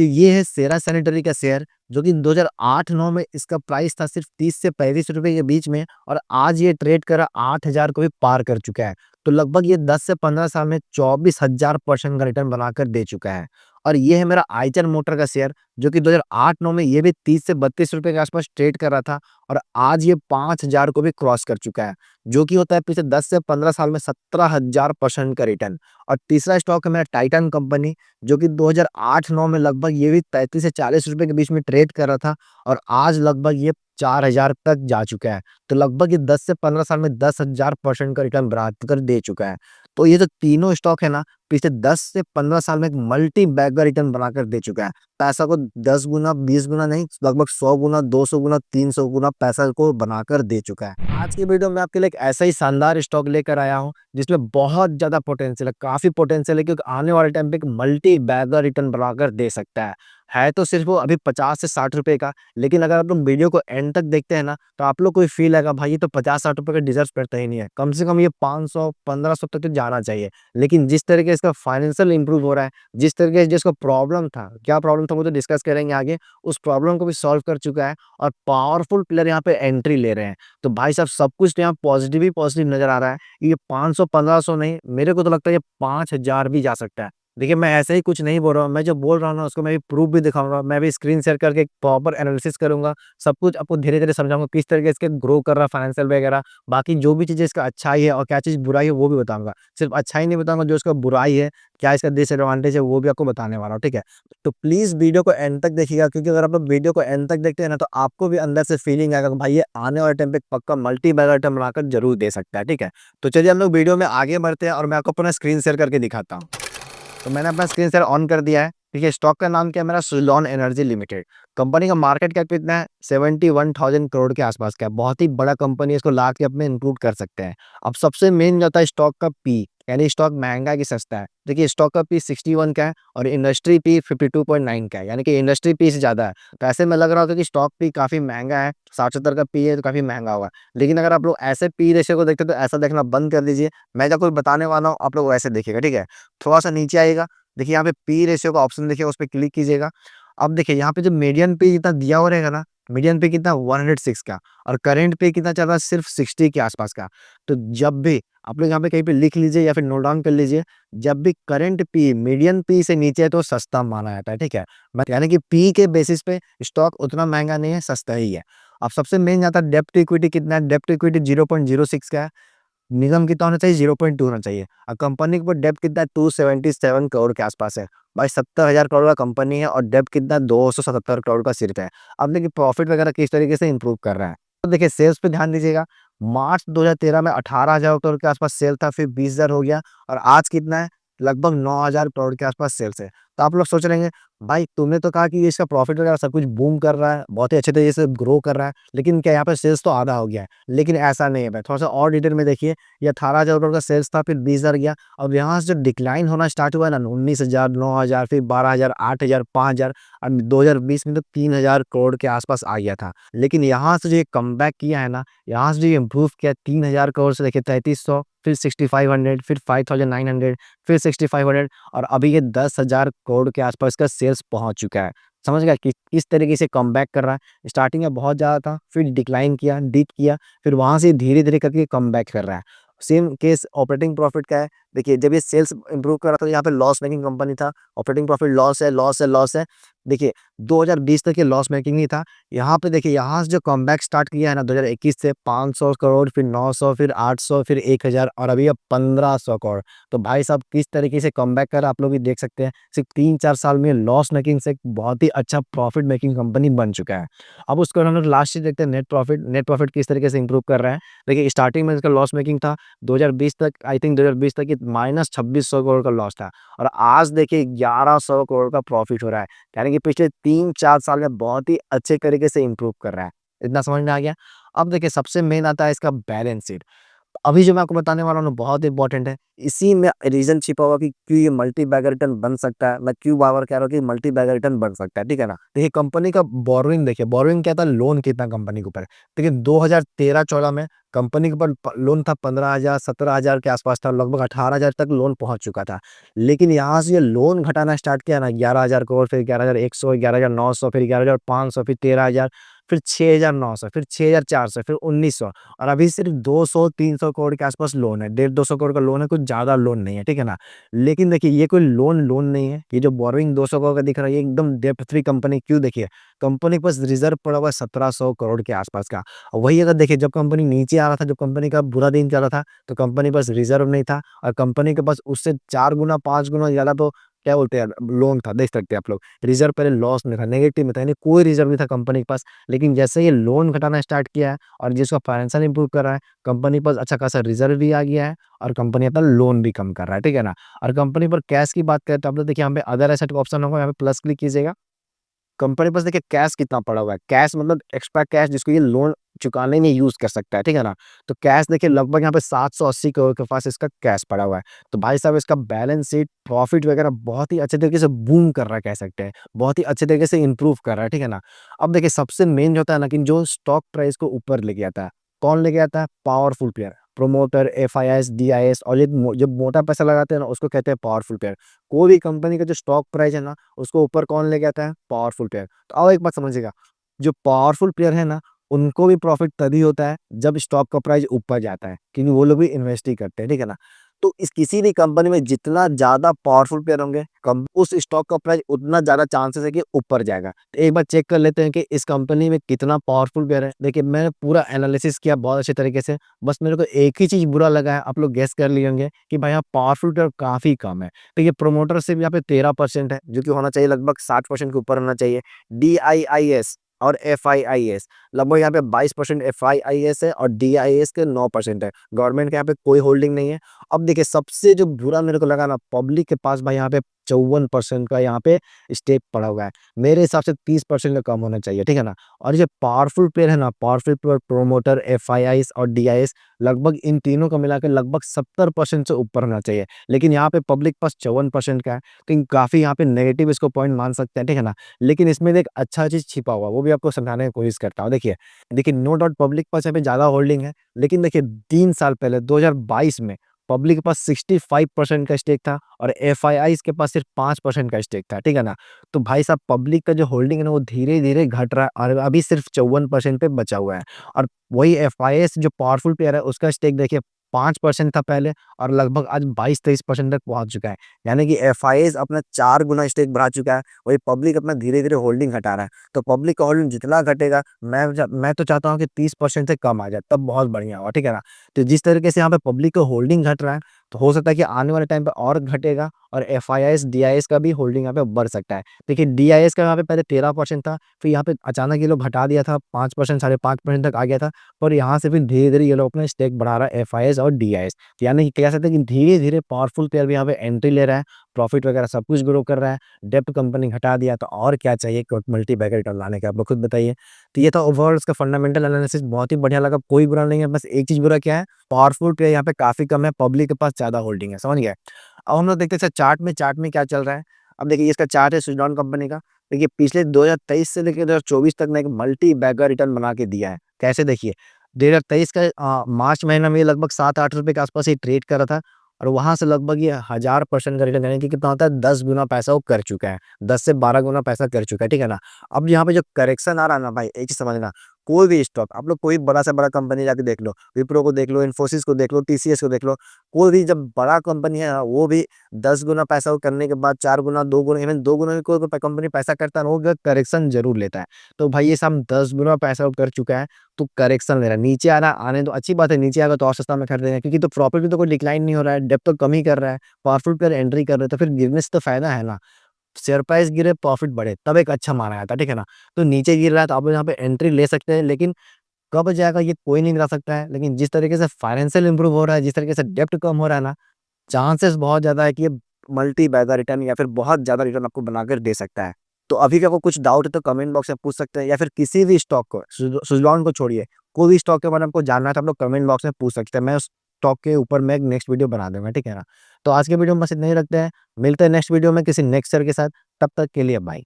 कि ये है सेरा सैनिटरी का शेयर, जो कि 2008-9 में इसका प्राइस था सिर्फ 30 से 35 रुपए के बीच में, और आज ये ट्रेड कर रहा 8,000 को भी पार कर चुका है। तो लगभग ये 10 से 15 साल में 24,000% का रिटर्न बनाकर दे चुका है। और ये है मेरा आइचर मोटर का शेयर, जो कि 2008-9 में ये भी 30 से 32 रुपए के आसपास ट्रेड कर रहा था, और आज ये 5,000 को भी क्रॉस कर चुका है, जो कि होता है पिछले 10 से 15 साल में 17,000% का रिटर्न। और तीसरा स्टॉक है मेरा टाइटन कंपनी, जो कि 2008-9 में लगभग ये भी 35 से 40 रुपए के बीच में ट्रेड कर रहा था, और आज लगभग ये 4,000 तक जा चुका है। तो लगभग ये 10 से 15 साल में 10,000% का रिटर्न बनाकर दे चुका है। तो ये जो तीनों स्टॉक है ना, पिछले 10 से 15 साल में एक मल्टी बैगर रिटर्न बनाकर दे चुका है। पैसा को 10 गुना, 20 गुना नहीं, लगभग 100 गुना, 200 गुना, 300 गुना पैसा को बनाकर दे चुका है। आज की वीडियो में आपके लिए एक ऐसा ही शानदार स्टॉक लेकर आया हूँ, जिसमें बहुत ज़्यादा पोटेंशियल है, काफ़ी पोटेंशियल है, क्योंकि आने वाले टाइम पे एक मल्टी बैगर रिटर्न बनाकर दे सकता है। है तो सिर्फ वो अभी 50 से 60 रुपए का, लेकिन अगर आप लोग वीडियो को एंड तक देखते हैं ना, तो आप लोग को भी फील आएगा भाई ये तो 50-60 रुपए का डिजर्व करता ही नहीं है। कम से कम ये 500, 1500 तक तो जाना चाहिए। लेकिन जिस तरीके से इसका फाइनेंशियल इंप्रूव हो रहा है, जिस तरीके से जिसको प्रॉब्लम था, क्या प्रॉब्लम था वो तो डिस्कस करेंगे आगे, उस प्रॉब्लम को भी सॉल्व कर चुका है, और पावरफुल प्लेयर यहाँ पे एंट्री ले रहे हैं। तो भाई साहब सब कुछ तो यहाँ पॉजिटिव ही पॉजिटिव नज़र आ रहा है। ये 500, 1500 नहीं, मेरे को तो लगता है ये 5,000 भी जा सकता है। देखिए, मैं ऐसे ही कुछ नहीं बोल रहा हूँ, मैं जो बोल रहा हूँ ना उसको मैं भी प्रूफ भी दिखाऊँगा, मैं भी स्क्रीन शेयर करके एक प्रॉपर एनालिसिस करूँगा, सब कुछ आपको धीरे-धीरे समझाऊँगा, किस तरीके से इसके ग्रो कर रहा है फाइनेंशियल वगैरह, बाकी जो भी चीज़ें इसका अच्छाई है और क्या चीज़ बुराई है वो भी बताऊँगा। सिर्फ अच्छाई नहीं बताऊँगा, जो इसका बुराई है, क्या इसका डिसएडवांटेज है वो भी आपको बताने वाला हूँ, ठीक है? तो प्लीज़ वीडियो को एंड तक देखिएगा, क्योंकि अगर आप लोग वीडियो को एंड तक देखते हैं ना, तो आपको भी अंदर से फीलिंग आएगा कि भाई ये आने वाले टाइम पे पक्का मल्टी बैगर रिटर्न बनाकर ज़रूर दे सकता है, ठीक है? तो चलिए हम लोग वीडियो में आगे बढ़ते हैं और मैं आपको अपना स्क्रीन शेयर करके दिखाता हूँ। तो मैंने अपना स्क्रीन शेयर ऑन कर दिया है। देखिए, स्टॉक का नाम क्या है मेरा, सुज़लॉन एनर्जी लिमिटेड। कंपनी का मार्केट कैप कितना है, 71,000 करोड़ के आसपास का है। बहुत ही बड़ा कंपनी है, इसको लार्ज कैप में इंक्लूड कर सकते हैं। अब सबसे मेन जो होता है स्टॉक का पी, यानी स्टॉक महँगा है कि सस्ता है। देखिए, स्टॉक का पी 61 का है और इंडस्ट्री पी 52.9 का है, यानी कि इंडस्ट्री पी से ज़्यादा है। तो ऐसे में लग रहा होगा कि स्टॉक पी काफ़ी महँगा है, 60-70 का पी है तो काफ़ी महँगा होगा। लेकिन अगर आप लोग ऐसे पी रेशियो को देखते हैं तो ऐसा देखना बंद कर दीजिए। मैं जो कुछ बताने वाला हूँ आप लोग वैसे देखिएगा, ठीक है? थोड़ा-सा नीचे आइएगा, देखिए यहाँ पे पी रेशियो का ऑप्शन देखिए, उस पे क्लिक कीजिएगा। अब देखिए यहाँ पे जो मीडियन पे जितना दिया हुआ रहेगा ना, मीडियन पे कितना 106 का, और करंट पे कितना चल रहा है सिर्फ 60 के आसपास का। तो जब भी आप लोग यहाँ पे कहीं पे लिख लीजिए या फिर नोट डाउन कर लीजिए, जब भी करंट पी मीडियन पी से नीचे है तो सस्ता माना जाता है, ठीक है? यानी कि पी के बेसिस पे स्टॉक उतना महँगा नहीं है, सस्ता ही है। अब सबसे मेन आता है डेब्ट इक्विटी कितना है, डेब्ट इक्विटी 0.06 का है। निगम कितना होना चाहिए, 0.2 होना चाहिए, और कंपनी के ऊपर डेब्ट कितना है, 277 करोड़ के आसपास है। भाई 70,000 करोड़ का कंपनी है और डेब्ट कितना 277 करोड़ का सिर्फ है। अब देखिए प्रॉफिट वगैरह किस तरीके से इंप्रूव कर रहा है। तो देखिए सेल्स पे ध्यान दीजिएगा। मार्च 2013 में 18,000 करोड़ के आसपास सेल था, फिर 20,000 हो गया, और आज कितना है, लगभग 9,000 करोड़ के आसपास सेल्स है। तो आप लोग सोच रहे हैं भाई तुमने तो कहा कि इसका प्रॉफिट वगैरह सब कुछ बूम कर रहा है, बहुत ही अच्छे तरीके से ग्रो कर रहा है, लेकिन क्या यहाँ पे सेल्स तो आधा हो गया है? लेकिन ऐसा नहीं है भाई, थोड़ा-सा और डिटेल में देखिए। ये 18,000 करोड़ का सेल्स था, फिर 20,000 गया, अब यहाँ से जो डिक्लाइन होना स्टार्ट हुआ है ना, 19,000, 9,000, फिर 12,000, 8,000, 5,000, और 2020 में तो 3,000 करोड़ के आसपास आ गया था। लेकिन यहाँ से जो ये कमबैक किया है ना, यहाँ से जो ये इम्प्रूव किया 3,000 करोड़ से देखिए 3,300, फिर 6,500, फिर 5,900, फिर 6,500, और अभी ये 10,000 करोड़ के आसपास का सेल्स पहुँच चुका है। समझ गए कि किस तरीके से कमबैक कर रहा है। स्टार्टिंग में बहुत ज़्यादा था, फिर डिक्लाइन किया, डिप किया, फिर वहाँ से धीरे-धीरे करके कमबैक कर रहा है। सेम केस ऑपरेटिंग प्रॉफिट का है। देखिए जब ये सेल्स इंप्रूव कर रहा था, यहाँ पे लॉस मेकिंग कंपनी था, ऑपरेटिंग प्रॉफिट लॉस है, लॉस है, लॉस है। देखिए 2020 तक ये लॉस मेकिंग ही था। यहाँ पे देखिए यहाँ से जो कमबैक स्टार्ट किया है ना 2021 से, 500 करोड़, फिर 900, फिर 800, फिर 1,000, और अभी अब 1,500 करोड़। तो भाई साहब किस तरीके से कमबैक कर रहा है आप लोग भी देख सकते हैं। सिर्फ 3-4 साल में लॉस मेकिंग से एक बहुत ही अच्छा प्रॉफिट मेकिंग कंपनी बन चुका है। अब उसको हम लोग लास्ट चीज़ देखते हैं, नेट प्रॉफिट किस तरीके से इंप्रूव कर रहा है। देखिए स्टार्टिंग में इसका लॉस मेकिंग था, 2020 तक, आई थिंक 2020 तक ये -2600 करोड़ का लॉस था, और आज देखिए 1100 करोड़ का प्रॉफिट हो रहा है। यानी कि पिछले 3-4 साल में बहुत ही अच्छे तरीके से इंप्रूव कर रहा है। इतना समझ में आ गया? अब देखिए सबसे मेन आता है इसका बैलेंस शीट। अभी जो मैं आपको बताने वाला हूँ ना बहुत इंपॉर्टेंट है। इसी में रीज़न छिपा हुआ कि क्यों ये मल्टी बैगर रिटर्न बन सकता है। मैं क्यों बार-बार कह रहा हूँ कि मल्टी बैगर रिटर्न बन सकता है, ठीक है ना? देखिए कंपनी का बोरोइंग देखिए, बोरोइंग क्या था, लोन कितना कंपनी के ऊपर है। देखिए 2013-14 में कंपनी के ऊपर लोन था 15,000 17,000 के आसपास था, लगभग 18,000 तक लोन पहुंच चुका था। लेकिन यहाँ से ये लोन घटाना स्टार्ट किया ना, 11,000 करोड़, फिर 11,100, 11,900, फिर 11,500, फिर 13,000, फिर 6,900, फिर 6,400, फिर 1,900, और अभी सिर्फ 200-300 करोड़ के आसपास लोन है। 150-200 करोड़ का लोन है, कुछ ज्यादा लोन नहीं है, ठीक है ना। लेकिन देखिए, ये कोई लोन लोन नहीं है। ये जो बोरोइंग 200 करोड़ का दिख रहा है, ये एकदम डेब्ट फ्री कंपनी। क्यों? देखिए, कंपनी के पास रिजर्व पड़ा हुआ है 1700 करोड़ के आसपास का। और वही अगर देखिए, जब कंपनी नीचे आ रहा था, जब कंपनी का बुरा दिन चल रहा था, तो कंपनी के पास रिजर्व नहीं था, और कंपनी के पास उससे 4 गुना 5 गुना ज्यादा तो क्या बोलते हैं, लोन था। देख सकते हैं आप लोग, रिजर्व पहले लॉस में था, नेगेटिव में था, यानी कोई रिजर्व नहीं था कंपनी के पास। लेकिन जैसे ये लोन घटाना स्टार्ट किया है और जिसका फाइनेंशियल इंप्रूव कर रहा है, कंपनी के पास अच्छा खासा रिजर्व भी आ गया है, और कंपनी अपना लोन भी कम कर रहा है, ठीक है ना। और कंपनी पर कैश की बात करें तो आप लोग देखिए, यहाँ पे अदर एसेट का ऑप्शन होगा, यहाँ पे प्लस क्लिक कीजिएगा। कंपनी के पास देखिए कैश कितना पड़ा हुआ है। कैश मतलब एक्स्ट्रा कैश, जिसको ये लोन चुकाने में यूज कर सकता है, ठीक है ना। तो कैश देखिए, लगभग यहाँ पे 780 करोड़ के पास इसका कैश पड़ा हुआ है। तो भाई साहब, इसका बैलेंस शीट, प्रॉफिट वगैरह बहुत ही अच्छे तरीके से बूम कर रहा है, कह सकते हैं। बहुत ही अच्छे तरीके से इंप्रूव कर रहा है, ठीक है ना। अब देखिए, सबसे मेन जो होता है ना, कि जो स्टॉक प्राइस को ऊपर लेके आता है, कौन लेके आता है? पावरफुल प्लेयर, प्रोमोटर, एफआईआईएस, डीआईएस, और ये जो मोटा पैसा लगाते हैं ना, उसको कहते हैं पावरफुल प्लेयर। कोई भी कंपनी का जो स्टॉक प्राइस है ना, उसको ऊपर कौन लेके आता है? Powerful player. तो आओ एक बात समझिएगा, जो पावरफुल प्लेयर है ना, उनको भी प्रॉफिट तभी होता है जब स्टॉक का प्राइस ऊपर जाता है, क्योंकि वो लोग भी इन्वेस्ट ही करते हैं, ठीक है ना। तो इस किसी भी कंपनी में जितना ज्यादा पावरफुल प्लेयर होंगे, उस स्टॉक का प्राइस उतना ज्यादा चांसेस है कि ऊपर जाएगा। तो एक बार चेक कर लेते हैं कि इस कंपनी में कितना पावरफुल प्लेयर है। देखिए, मैंने पूरा एनालिसिस किया बहुत अच्छे तरीके से। बस मेरे को एक ही चीज बुरा लगा है, आप लोग गेस कर लिए होंगे कि भाई यहाँ पावरफुल प्लेयर काफी कम है। तो ये प्रोमोटर से भी यहाँ पे 13% है, जो कि होना चाहिए लगभग 60% के ऊपर होना चाहिए। DIIS और FIIS लगभग यहाँ पे 22% FIIS है, और DIS के 9% है। गवर्नमेंट के यहाँ पे कोई होल्डिंग नहीं है। अब देखिए, सबसे जो बुरा मेरे को लगा ना, पब्लिक के पास भाई यहाँ पे 54% का यहाँ पे स्टेक पड़ा हुआ है। मेरे हिसाब से 30% का कम होना चाहिए, ठीक है ना। और ये पावरफुल प्लेयर है ना, पावरफुल प्लेयर, प्रोमोटर, FIIS और DIS, लगभग इन तीनों का मिलाकर लगभग 70% से ऊपर होना चाहिए। लेकिन यहाँ पे पब्लिक पास 54% का है, तो काफी यहाँ पे नेगेटिव इसको पॉइंट मान सकते हैं, ठीक है ना। लेकिन इसमें एक अच्छा चीज छिपा हुआ, वो भी आपको समझाने की कोशिश करता हूँ। देखिए देखिए, नो डाउट पब्लिक पास यहाँ पे ज्यादा होल्डिंग है, लेकिन देखिए 3 साल पहले 2022 में पब्लिक के पास 65% का स्टेक था, और FII के पास सिर्फ 5% का स्टेक था, ठीक है ना। तो भाई साहब, पब्लिक का जो होल्डिंग है ना, वो धीरे धीरे घट रहा है, और अभी सिर्फ 54% पे बचा हुआ है। और वही FIS जो पावरफुल प्लेयर है, उसका स्टेक देखिए 5% था पहले, और लगभग आज 22-23% तक पहुंच चुका है। यानी कि FIS अपना 4 गुना स्टेक बढ़ा चुका है, वही पब्लिक अपना धीरे धीरे होल्डिंग घटा रहा है। तो पब्लिक का होल्डिंग जितना घटेगा, मैं तो चाहता हूँ कि 30% से कम आ जाए, तब बहुत बढ़िया होगा, ठीक है ना। तो जिस तरीके से यहाँ पे पब्लिक का होल्डिंग घट रहा है, तो हो सकता है कि आने वाले टाइम पे और घटेगा, और FIS DIS का भी होल्डिंग यहाँ पे बढ़ सकता है। देखिए, DIS का यहाँ पे पहले 13% था, फिर यहाँ पे अचानक ये लोग घटा दिया था, 5%, 5.5% तक आ गया था। पर यहाँ से फिर धीरे धीरे ये लोग अपना स्टेक बढ़ा रहा है, FIS और DIS। यानी कि कह सकते हैं कि धीरे धीरे पावरफुल प्लेयर भी यहाँ पे एंट्री ले रहा है, प्रॉफिट वगैरह सब कुछ ग्रो कर रहा है। डेप्ट कंपनी घटा दिया, तो और क्या चाहिए मल्टी बैगर रिटर्न लाने का, आप लोग खुद बताइए। तो ये था ओवरऑल इसका फंडामेंटल एनालिसिस, बहुत ही बढ़िया लगा, कोई बुरा नहीं है। बस एक चीज बुरा क्या है, पावरफुल प्लेयर यहाँ पे काफी कम है, पब्लिक के पास ज्यादा होल्डिंग है, समझ गए। अब हम लोग देखते हैं चार्ट में क्या चल रहा है। अब देखिए, इसका चार्ट है सुजलॉन कंपनी का। देखिए, पिछले 2023 से लेकर 2024 तक ने एक मल्टी बैगर रिटर्न बना के दिया है। कैसे? देखिए, 2023 का मार्च महीना में ये लगभग 7-8 रुपए के आसपास ही ट्रेड कर रहा था, और वहां से लगभग ये 1000% का रिटर्न, यानी कि कितना होता है, 10 गुना पैसा वो कर चुका है। 10 से 12 गुना पैसा कर चुका है, ठीक है ना। अब यहाँ पे जो करेक्शन आ रहा है ना भाई, एक चीज समझना, कोई भी स्टॉक आप लोग कोई बड़ा से बड़ा कंपनी जाके देख लो, विप्रो को देख लो, इन्फोसिस को देख लो, TCS को देख लो। कोई भी जब बड़ा कंपनी है ना, वो भी 10 गुना पैसा वो करने के बाद 4 गुना, 2 गुना, इवन 2 गुना भी कोई कंपनी पैसा करता है ना, वो करेक्शन जरूर लेता है। तो भाई ये सब 10 गुना पैसा वो कर चुका है, तो करेक्शन ले रहा है। नीचे आ रहा है, आने तो अच्छी बात है, नीचे आएगा तो और सस्ता में खरीदेंगे, क्योंकि तो प्रॉफिट भी तो कोई डिक्लाइन नहीं हो रहा है, डेप्थ तो कम ही कर रहा है, पावरफुल प्लेयर एंट्री कर रहे हैं, तो फिर गिरने से तो फायदा है ना। शेयर प्राइस गिरे, प्रॉफिट बढ़े, तब एक अच्छा माना जाता है, ठीक है ना। तो नीचे गिर रहा है, तो आप लोग यहाँ पे एंट्री ले सकते हैं, लेकिन कब जाएगा ये कोई नहीं बता सकता है। लेकिन जिस तरीके से फाइनेंशियल इंप्रूव हो रहा है, जिस तरीके से डेप्ट कम हो रहा है ना, चांसेस बहुत ज्यादा है कि ये मल्टी बैगर रिटर्न या फिर बहुत ज्यादा रिटर्न आपको बनाकर दे सकता है। तो अभी भी आपको कुछ डाउट है तो कमेंट बॉक्स में पूछ सकते हैं, या फिर किसी भी स्टॉक को, सुजलॉन को छोड़िए, कोई भी स्टॉक के बारे में आपको जानना है तो आप लोग कमेंट बॉक्स में पूछ सकते हैं। मैं उस स्टॉक के ऊपर मैं एक नेक्स्ट वीडियो बना दूंगा, ठीक है ना। तो आज के वीडियो में बस इतना ही रखते हैं, मिलते हैं नेक्स्ट वीडियो में किसी नेक्स्ट शेयर के साथ। तब तक के लिए बाय।